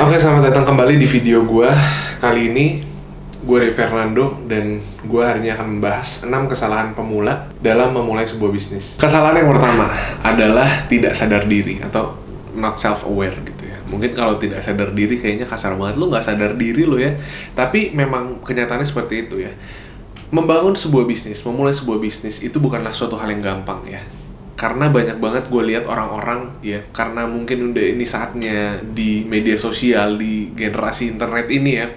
Oke, selamat datang kembali di video gue. Kali ini gue Ray Fernando dan gue hari ini akan membahas 6 kesalahan pemula dalam memulai sebuah bisnis. Kesalahan yang pertama adalah tidak sadar diri atau not self-aware gitu ya. Mungkin kalau tidak sadar diri kayaknya kasar banget, lu nggak sadar diri lo ya. Tapi memang kenyataannya seperti itu ya. Membangun sebuah bisnis, memulai sebuah bisnis itu bukanlah suatu hal yang gampang ya. Karena banyak banget gue lihat orang-orang ya, karena mungkin udah ini saatnya di media sosial, di generasi internet ini ya,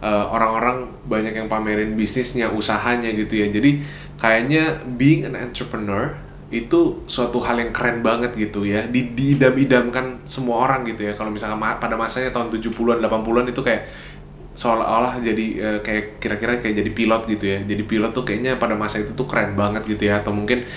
orang-orang banyak yang pamerin bisnisnya, usahanya gitu ya. Jadi kayaknya being an entrepreneur itu suatu hal yang keren banget gitu ya, diidam-idamkan semua orang gitu ya. Kalau misalkan pada masanya tahun 70-an, 80-an itu kayak seolah-olah jadi kayak kira-kira kayak jadi pilot gitu ya. Jadi pilot tuh kayaknya pada masa itu tuh keren banget gitu ya. Atau mungkin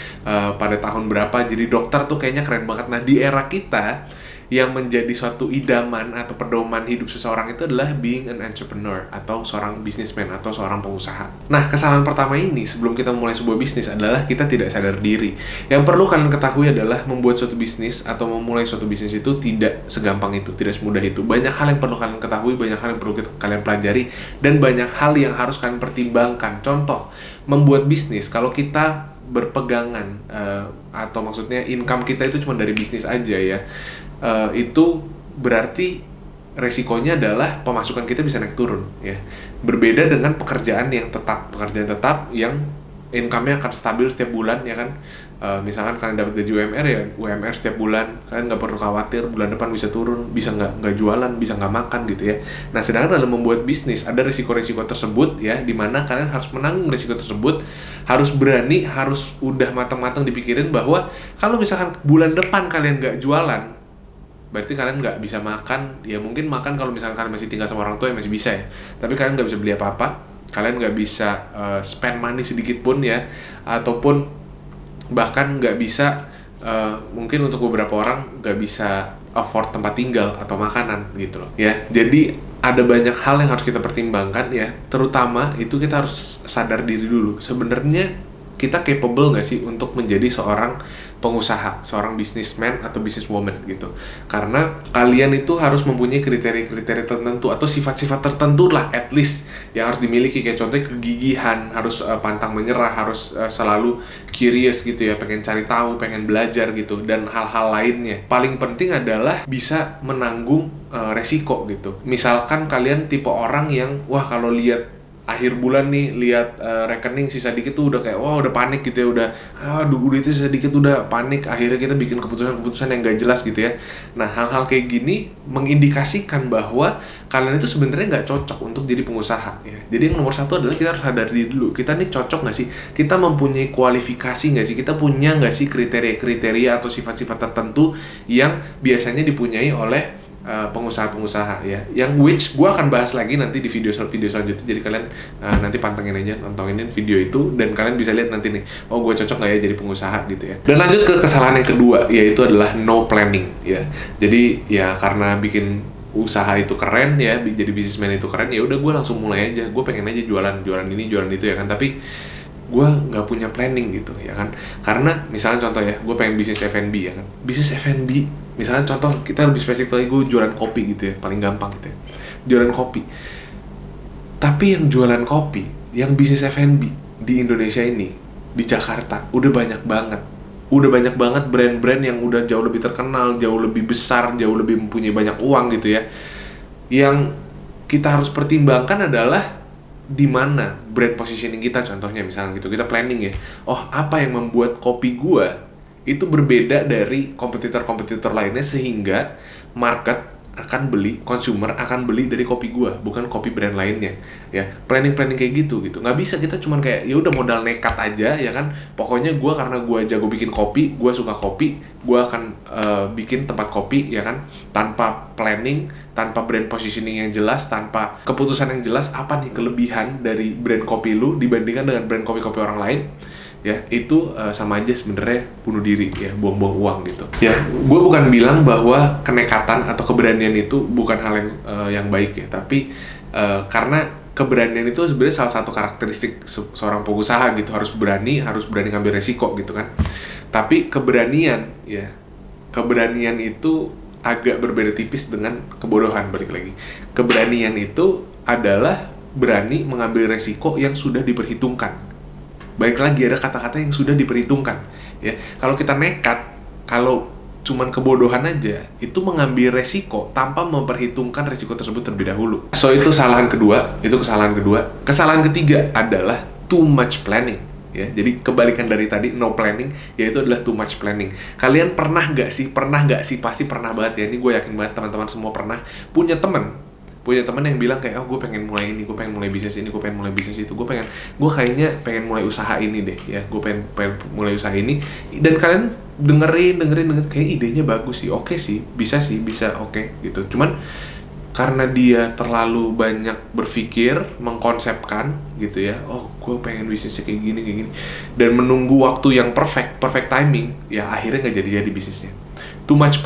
pada tahun berapa jadi dokter tuh kayaknya keren banget. Nah di era kita yang menjadi suatu idaman atau pedoman hidup seseorang itu adalah being an entrepreneur atau seorang businessman atau seorang pengusaha. Nah kesalahan pertama ini sebelum kita memulai sebuah bisnis adalah kita tidak sadar diri. Yang perlu kalian ketahui adalah membuat suatu bisnis atau memulai suatu bisnis itu tidak segampang itu, tidak semudah itu. Banyak hal yang perlu kalian ketahui, banyak hal yang perlu kalian pelajari, dan banyak hal yang harus kalian pertimbangkan. Contoh, membuat bisnis kalau kita berpegangan atau maksudnya income kita itu cuma dari bisnis aja ya, itu berarti resikonya adalah pemasukan kita bisa naik turun ya. Berbeda dengan pekerjaan yang tetap, yang income-nya akan stabil setiap bulan ya kan. Misalkan kalian dapat gaji UMR ya, UMR setiap bulan, kalian nggak perlu khawatir bulan depan bisa turun, bisa nggak jualan, bisa nggak makan gitu ya. Nah sedangkan dalam membuat bisnis ada risiko-risiko tersebut ya, dimana kalian harus menanggung risiko tersebut, harus berani, harus udah matang-matang dipikirin bahwa kalau misalkan bulan depan kalian nggak jualan, berarti kalian nggak bisa makan. Ya mungkin makan kalau misalkan kalian masih tinggal sama orang tua ya masih bisa ya, tapi kalian nggak bisa beli apa-apa, kalian nggak bisa spend money sedikit pun ya, ataupun bahkan nggak bisa mungkin untuk beberapa orang nggak bisa afford tempat tinggal atau makanan gitu loh ya. Jadi ada banyak hal yang harus kita pertimbangkan ya, terutama itu kita harus sadar diri dulu. Sebenarnya kita capable nggak sih untuk menjadi seorang pengusaha, seorang businessman atau businesswoman gitu. Karena kalian itu harus mempunyai kriteria-kriteria tertentu atau sifat-sifat tertentu lah at least yang harus dimiliki. Kayak contohnya kegigihan, harus pantang menyerah, harus selalu curious gitu ya, pengen cari tahu, pengen belajar gitu, dan hal-hal lainnya. Paling penting adalah bisa menanggung resiko gitu. Misalkan kalian tipe orang yang wah kalau lihat akhir bulan nih, lihat rekening sisa dikit tuh udah kayak wah udah panik gitu ya, udah duitnya sisa dikit udah panik, akhirnya kita bikin keputusan-keputusan yang gak jelas gitu ya. Nah hal-hal kayak gini mengindikasikan bahwa kalian itu sebenarnya nggak cocok untuk jadi pengusaha ya. Jadi yang nomor satu adalah kita harus sadar diri dulu, kita nih cocok nggak sih, kita mempunyai kualifikasi nggak sih, kita punya nggak sih kriteria-kriteria atau sifat-sifat tertentu yang biasanya dipunyai oleh pengusaha-pengusaha ya, yang which gue akan bahas lagi nanti di video selanjutnya. Jadi kalian nanti pantengin aja, nontonin video itu, dan kalian bisa lihat nanti nih, oh gue cocok nggak ya jadi pengusaha gitu ya. Dan lanjut ke kesalahan yang kedua, yaitu adalah no planning ya. Jadi ya karena bikin usaha itu keren ya, jadi businessman itu keren, ya udah gue langsung mulai aja, gue pengen aja jualan ini jualan itu ya kan, tapi gue nggak punya planning gitu ya kan. Karena misalnya contoh ya, gue pengen bisnis F&B ya kan, bisnis F&B misalnya contoh, kita lebih spesifik lagi, gue jualan kopi gitu ya, paling gampang gitu ya, jualan kopi. Tapi yang jualan kopi, yang bisnis F&B di Indonesia ini, di Jakarta, udah banyak banget brand-brand yang udah jauh lebih terkenal, jauh lebih besar, jauh lebih mempunyai banyak uang gitu ya. Yang kita harus pertimbangkan adalah di mana brand positioning kita. Contohnya misalnya gitu, kita planning ya, oh apa yang membuat kopi gua itu berbeda dari kompetitor-kompetitor lainnya sehingga market akan beli, consumer akan beli dari kopi gua, bukan kopi brand lainnya ya. Planning kayak gitu nggak bisa kita cuman kayak ya udah modal nekat aja ya kan, pokoknya gua karena gua jago bikin kopi, gua suka kopi, gua akan bikin tempat kopi ya kan, tanpa planning, tanpa brand positioning yang jelas, tanpa keputusan yang jelas apa nih kelebihan dari brand kopi lu dibandingkan dengan brand kopi-kopi orang lain ya. Itu sama aja sebenarnya bunuh diri ya, buang-buang uang gitu ya. Gue bukan bilang bahwa kenekatan atau keberanian itu bukan hal yang baik ya, tapi karena keberanian itu sebenarnya salah satu karakteristik seorang pengusaha gitu, harus berani ngambil resiko gitu kan. Tapi keberanian itu agak berbeda tipis dengan kebodohan. Balik lagi, keberanian itu adalah berani mengambil resiko yang sudah diperhitungkan. Balik lagi, ada kata-kata yang sudah diperhitungkan ya. Kalau kita nekat, kalau cuman kebodohan aja, itu mengambil resiko tanpa memperhitungkan resiko tersebut terlebih dahulu. So itu kesalahan kedua, Kesalahan ketiga adalah too much planning. Ya, jadi kebalikan dari tadi no planning, yaitu adalah too much planning. Kalian pernah nggak sih? Pasti pernah banget ya. Ini gue yakin banget teman-teman semua pernah punya teman yang bilang kayak, oh gue pengen mulai ini, gue pengen mulai bisnis ini, gue pengen mulai bisnis itu, gue kayaknya pengen mulai usaha ini deh ya, gue pengen mulai usaha ini. Dan kalian dengerin kayak idenya bagus sih, oke sih, bisa oke gitu. Cuman karena dia terlalu banyak berpikir, mengkonsepkan gitu ya, oh gue pengen bisnisnya kayak gini, dan menunggu waktu yang perfect timing, ya akhirnya nggak jadi bisnisnya. Too much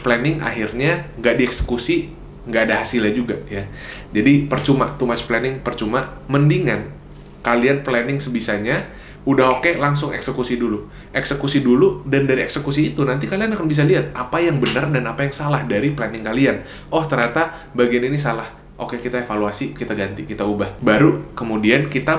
planning akhirnya nggak dieksekusi, nggak ada hasilnya juga ya. Jadi percuma, too much planning percuma. Mendingan kalian planning sebisanya, udah oke, langsung eksekusi dulu, dan dari eksekusi itu nanti kalian akan bisa lihat apa yang benar dan apa yang salah dari planning kalian. Oh ternyata bagian ini salah, oke kita evaluasi, kita ganti, kita ubah. Baru kemudian kita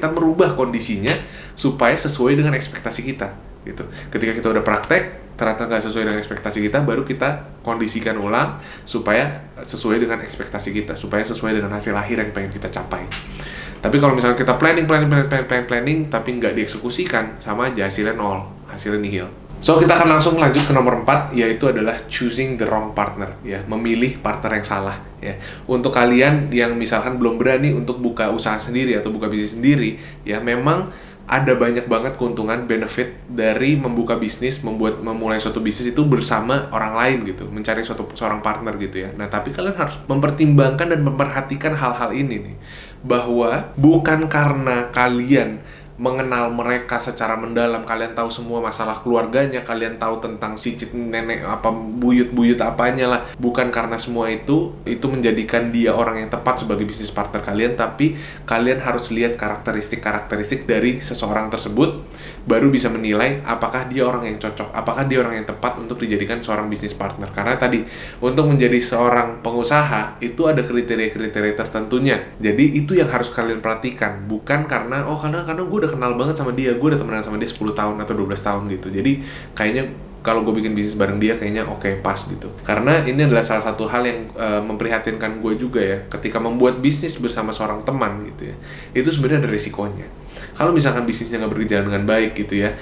merubah kondisinya supaya sesuai dengan ekspektasi kita gitu. Ketika kita udah praktek ternyata nggak sesuai dengan ekspektasi kita, baru kita kondisikan ulang supaya sesuai dengan ekspektasi kita, supaya sesuai dengan hasil akhir yang pengen kita capai. Tapi kalau misalnya kita planning tapi nggak dieksekusikan, sama aja hasilnya nol, hasilnya nihil. So kita akan langsung lanjut ke nomor 4, yaitu adalah choosing the wrong partner ya, memilih partner yang salah ya. Untuk kalian yang misalkan belum berani untuk buka usaha sendiri atau buka bisnis sendiri ya, memang ada banyak banget keuntungan, benefit dari membuka bisnis, memulai suatu bisnis itu bersama orang lain gitu, mencari seorang partner gitu ya. Nah, tapi kalian harus mempertimbangkan dan memperhatikan hal-hal ini nih, bahwa bukan karena kalian mengenal mereka secara mendalam, kalian tahu semua masalah keluarganya, kalian tahu tentang cicit nenek apa buyut apanya lah, bukan karena semua itu menjadikan dia orang yang tepat sebagai bisnis partner kalian, tapi kalian harus lihat karakteristik dari seseorang tersebut, baru bisa menilai apakah dia orang yang cocok, apakah dia orang yang tepat untuk dijadikan seorang bisnis partner. Karena tadi, untuk menjadi seorang pengusaha itu ada kriteria-kriteria tertentunya, jadi itu yang harus kalian perhatikan, bukan karena karena gue udah kenal banget sama dia, gue udah temenan sama dia 10 tahun atau 12 tahun gitu, jadi kayaknya kalau gue bikin bisnis bareng dia kayaknya oke, pas gitu. Karena ini adalah salah satu hal yang memprihatinkan gue juga ya, ketika membuat bisnis bersama seorang teman gitu ya, itu sebenarnya ada risikonya. Kalau misalkan bisnisnya nggak berjalan dengan baik gitu ya,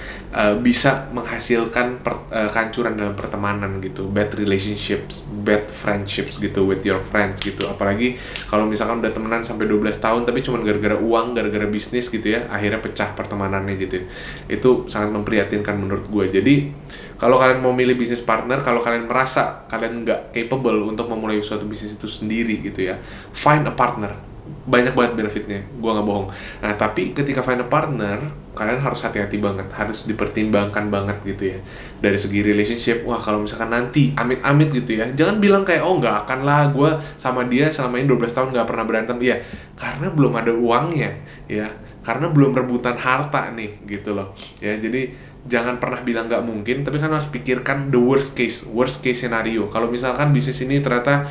bisa menghasilkan kehancuran dalam pertemanan gitu, bad relationships, bad friendships gitu with your friends gitu. Apalagi kalau misalkan udah temenan sampai 12 tahun tapi cuma gara-gara uang, gara-gara bisnis gitu ya, akhirnya pecah pertemanannya gitu ya. Itu sangat memprihatinkan menurut gue. Jadi kalau kalian mau milih bisnis partner, kalau kalian merasa kalian nggak capable untuk memulai suatu bisnis itu sendiri gitu ya, find a partner. Banyak banget benefitnya, gue nggak bohong. Nah, tapi ketika find a partner, kalian harus hati-hati banget, harus dipertimbangkan banget gitu ya. Dari segi relationship, wah kalau misalkan nanti amit-amit gitu ya, jangan bilang kayak, oh nggak akan lah, gue sama dia selama ini 12 tahun nggak pernah berantem. Iya, karena belum ada uangnya ya, karena belum rebutan harta nih gitu loh ya. Jadi jangan pernah bilang nggak mungkin, tapi kan harus pikirkan the worst case scenario. Kalau misalkan bisnis ini ternyata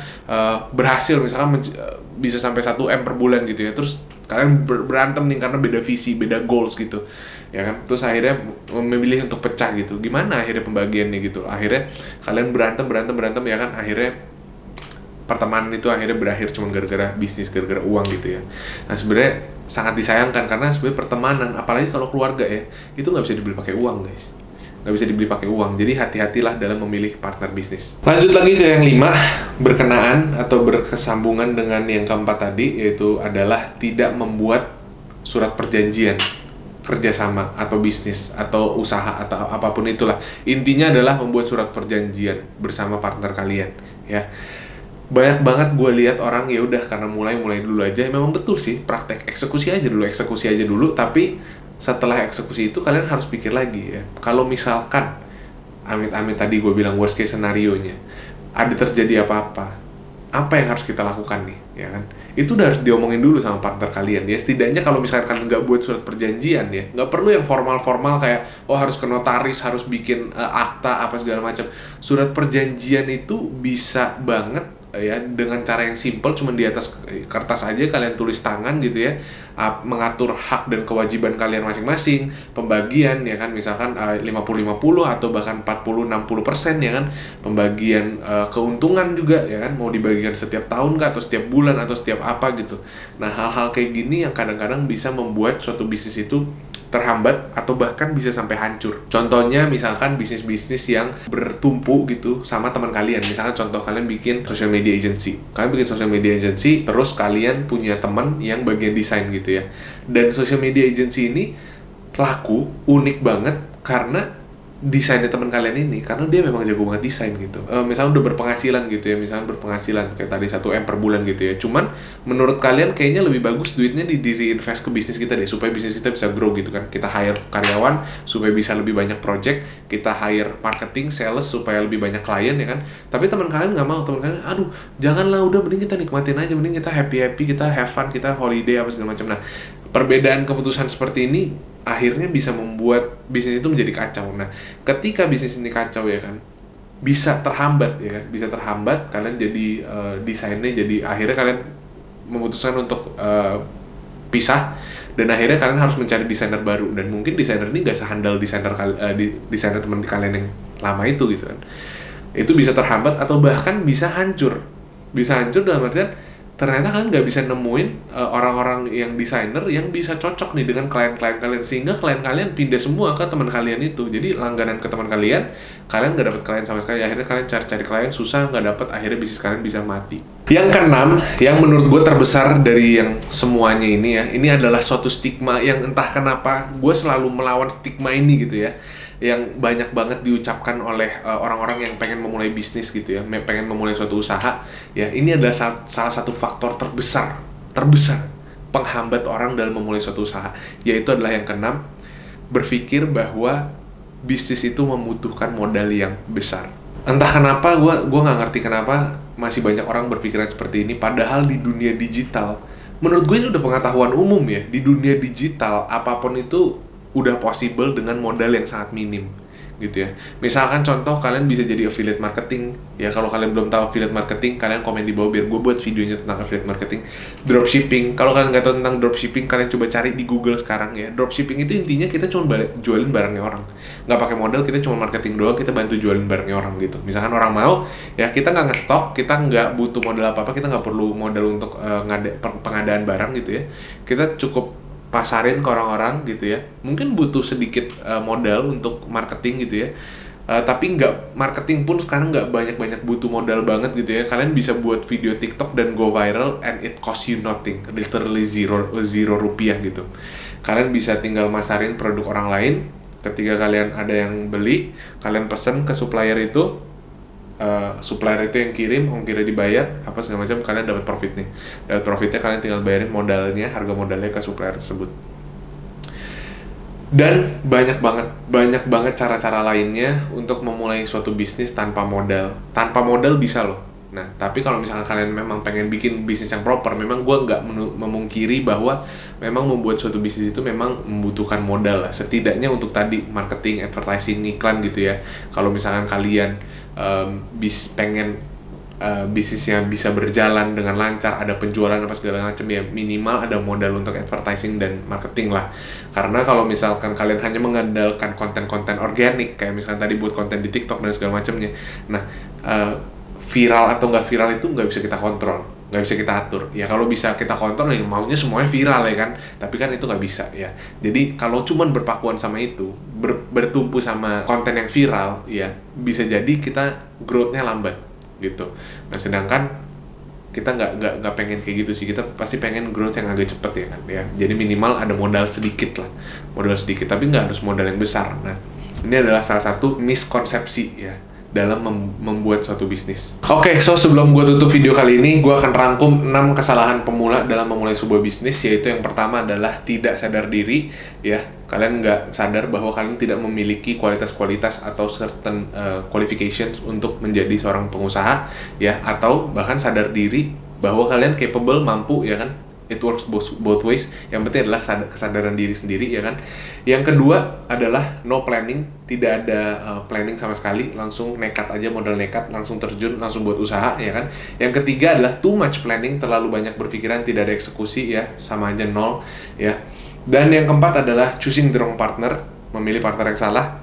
berhasil, misalkan bisa sampai 1M per bulan gitu ya, terus kalian berantem nih karena beda visi, beda goals gitu ya kan, terus akhirnya memilih untuk pecah gitu, gimana akhirnya pembagiannya gitu. Akhirnya kalian berantem ya kan, akhirnya pertemanan itu akhirnya berakhir cuma gara-gara bisnis, gara-gara uang gitu ya. Nah sebenarnya sangat disayangkan, karena sebenarnya pertemanan, apalagi kalau keluarga ya, itu nggak bisa dibeli pakai uang guys, nggak bisa dibeli pakai uang. Jadi hati-hatilah dalam memilih partner bisnis. Lanjut lagi ke yang 5, berkenaan atau berkesambungan dengan yang keempat tadi, yaitu adalah tidak membuat surat perjanjian kerjasama atau bisnis atau usaha atau apapun itulah. Intinya adalah membuat surat perjanjian bersama partner kalian ya. Banyak banget gue lihat orang ya udah karena mulai dulu aja. Memang betul sih, praktek eksekusi aja dulu, tapi setelah eksekusi itu kalian harus pikir lagi ya. Kalau misalkan amit-amit tadi gue bilang worst case scenario-nya, ada terjadi apa-apa, apa yang harus kita lakukan nih, ya kan? Itu udah harus diomongin dulu sama partner kalian ya. Setidaknya kalau misalkan kalian nggak buat surat perjanjian ya, nggak perlu yang formal-formal kayak harus ke notaris, harus bikin akta apa segala macam. Surat perjanjian itu bisa banget ya dengan cara yang simple, cuma di atas kertas aja kalian tulis tangan gitu ya, mengatur hak dan kewajiban kalian masing-masing, pembagian ya kan, misalkan 50-50 atau bahkan 40-60% ya kan, pembagian keuntungan juga ya kan, mau dibagikan setiap tahun kah, atau setiap bulan, atau setiap apa gitu. Nah, hal-hal kayak gini yang kadang-kadang bisa membuat suatu bisnis itu terhambat atau bahkan bisa sampai hancur. Contohnya misalkan bisnis-bisnis yang bertumpu gitu sama teman kalian. Misalkan contoh kalian bikin social media agency. Kalian bikin social media agency, terus kalian punya teman yang bagian desain gitu ya. Dan social media agency ini laku, unik banget karena desainnya teman kalian ini, karena dia memang jago banget desain gitu. Misalnya udah berpenghasilan gitu ya, misalnya berpenghasilan kayak tadi 1M per bulan gitu ya. Cuman menurut kalian kayaknya lebih bagus duitnya di invest ke bisnis kita deh, supaya bisnis kita bisa grow gitu kan. Kita hire karyawan supaya bisa lebih banyak project, kita hire marketing, sales supaya lebih banyak klien ya kan. Tapi teman kalian nggak mau, teman kalian, aduh janganlah, udah mending kita nikmatin aja, mending kita happy, kita have fun, kita holiday apa segala macam. Nah, perbedaan keputusan seperti ini akhirnya bisa membuat bisnis itu menjadi kacau. Nah, ketika bisnis ini kacau ya kan, bisa terhambat ya kan, bisa terhambat, kalian jadi desainnya jadi akhirnya kalian memutuskan untuk pisah, dan akhirnya kalian harus mencari desainer baru, dan mungkin desainer ini nggak sehandal desainer teman kalian yang lama itu gitu kan. Itu bisa terhambat atau bahkan bisa hancur dalam artian ternyata kalian nggak bisa nemuin orang-orang yang desainer yang bisa cocok nih dengan klien-klien kalian, sehingga klien kalian pindah semua ke teman kalian itu. Jadi langganan ke teman kalian nggak dapat klien sama sekali. Akhirnya kalian cari klien susah, nggak dapat, akhirnya bisnis kalian bisa mati. Yang keenam, yang menurut gue terbesar dari yang semuanya ini ya, ini adalah suatu stigma yang entah kenapa gue selalu melawan stigma ini gitu ya, yang banyak banget diucapkan oleh orang-orang yang pengen memulai bisnis gitu ya, pengen memulai suatu usaha ya. Ini adalah salah satu faktor terbesar penghambat orang dalam memulai suatu usaha, yaitu adalah yang keenam, berpikir bahwa bisnis itu membutuhkan modal yang besar. Entah kenapa gue nggak ngerti kenapa masih banyak orang berpikiran seperti ini, padahal di dunia digital, menurut gue ini udah pengetahuan umum ya, di dunia digital apapun itu udah possible dengan modal yang sangat minim gitu ya. Misalkan contoh, kalian bisa jadi affiliate marketing ya. Kalau kalian belum tahu affiliate marketing, kalian komen di bawah biar gue buat videonya tentang affiliate marketing. Dropshipping, kalau kalian nggak tahu tentang dropshipping, kalian coba cari di Google sekarang ya. Dropshipping itu intinya kita cuma jualin barangnya orang, nggak pakai modal, kita cuma marketing doang, kita bantu jualin barangnya orang gitu. Misalkan orang mau ya, kita nggak ngestok, kita nggak butuh modal apa-apa, kita nggak perlu modal untuk pengadaan barang gitu ya. Kita cukup pasarin ke orang-orang gitu ya. Mungkin butuh sedikit modal untuk marketing gitu ya. Tapi nggak, marketing pun sekarang nggak banyak butuh modal banget gitu ya. Kalian bisa buat video TikTok dan go viral and it cost you nothing, literally zero rupiah gitu. Kalian bisa tinggal masarin produk orang lain. Ketika kalian ada yang beli, kalian pesen ke supplier itu, supplier itu yang kirim, ongkirnya dibayar, apa segala macam, kalian dapat profit nih. Dapat profitnya, kalian tinggal bayarin modalnya, harga modalnya ke supplier tersebut. Dan banyak banget cara-cara lainnya untuk memulai suatu bisnis tanpa modal. Tanpa modal bisa loh. Nah, tapi kalau misalkan kalian memang pengen bikin bisnis yang proper, memang gue nggak memungkiri bahwa memang membuat suatu bisnis itu memang membutuhkan modal lah. Setidaknya untuk tadi marketing, advertising, iklan gitu ya. Kalau misalkan kalian pengen bisnisnya bisa berjalan dengan lancar, ada penjualan apa segala macam ya, minimal ada modal untuk advertising dan marketing lah. Karena kalau misalkan kalian hanya mengandalkan konten-konten organik, kayak misalkan tadi buat konten di TikTok dan segala macamnya, nah viral atau nggak viral itu nggak bisa kita kontrol, nggak bisa kita atur ya. Kalau bisa kita kontrol ya maunya semuanya viral ya kan, tapi kan itu nggak bisa ya. Jadi kalau cuman berpakuan sama itu, bertumpu sama konten yang viral ya, bisa jadi kita growth-nya lambat gitu. Nah, sedangkan kita nggak pengen kayak gitu sih. Kita pasti pengen growth yang agak cepet ya kan ya. Jadi minimal ada modal sedikit lah, modal sedikit, tapi nggak harus modal yang besar. Nah, ini adalah salah satu miskonsepsi ya dalam membuat suatu bisnis. Oke, so sebelum gue tutup video kali ini, gue akan rangkum 6 kesalahan pemula dalam memulai sebuah bisnis, yaitu yang pertama adalah tidak sadar diri, ya. Kalian nggak sadar bahwa kalian tidak memiliki kualitas-kualitas atau certain qualifications untuk menjadi seorang pengusaha, ya, atau bahkan sadar diri bahwa kalian capable, mampu, ya kan. It works both ways. Yang penting adalah kesadaran diri sendiri, ya kan. Yang kedua adalah no planning, tidak ada planning sama sekali, langsung nekat aja, modal nekat, langsung terjun, langsung buat usaha, ya kan. Yang ketiga adalah too much planning, terlalu banyak berpikiran, tidak ada eksekusi, ya, sama aja nol, ya. Dan yang keempat adalah choosing the wrong partner, memilih partner yang salah.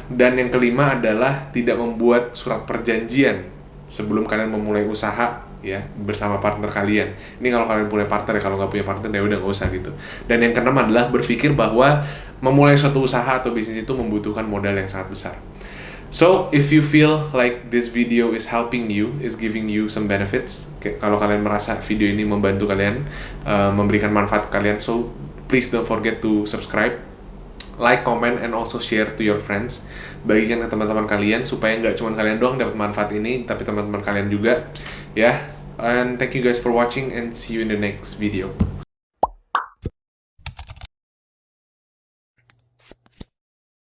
Dan yang kelima adalah tidak membuat surat perjanjian sebelum kalian memulai usaha, ya, bersama partner kalian. Ini kalau kalian punya partner, ya. Kalau nggak punya partner, ya udah nggak usah gitu. Dan yang keenam adalah berpikir bahwa memulai suatu usaha atau bisnis itu membutuhkan modal yang sangat besar. So, if you feel like this video is helping you, is giving you some benefits, kalau kalian merasa video ini membantu kalian, memberikan manfaat ke kalian, so please don't forget to subscribe, like, comment, and also share to your friends. Bagikan ke teman-teman kalian supaya nggak cuma kalian doang dapat manfaat ini, tapi teman-teman kalian juga, ya. And thank you guys for watching and see you in the next video.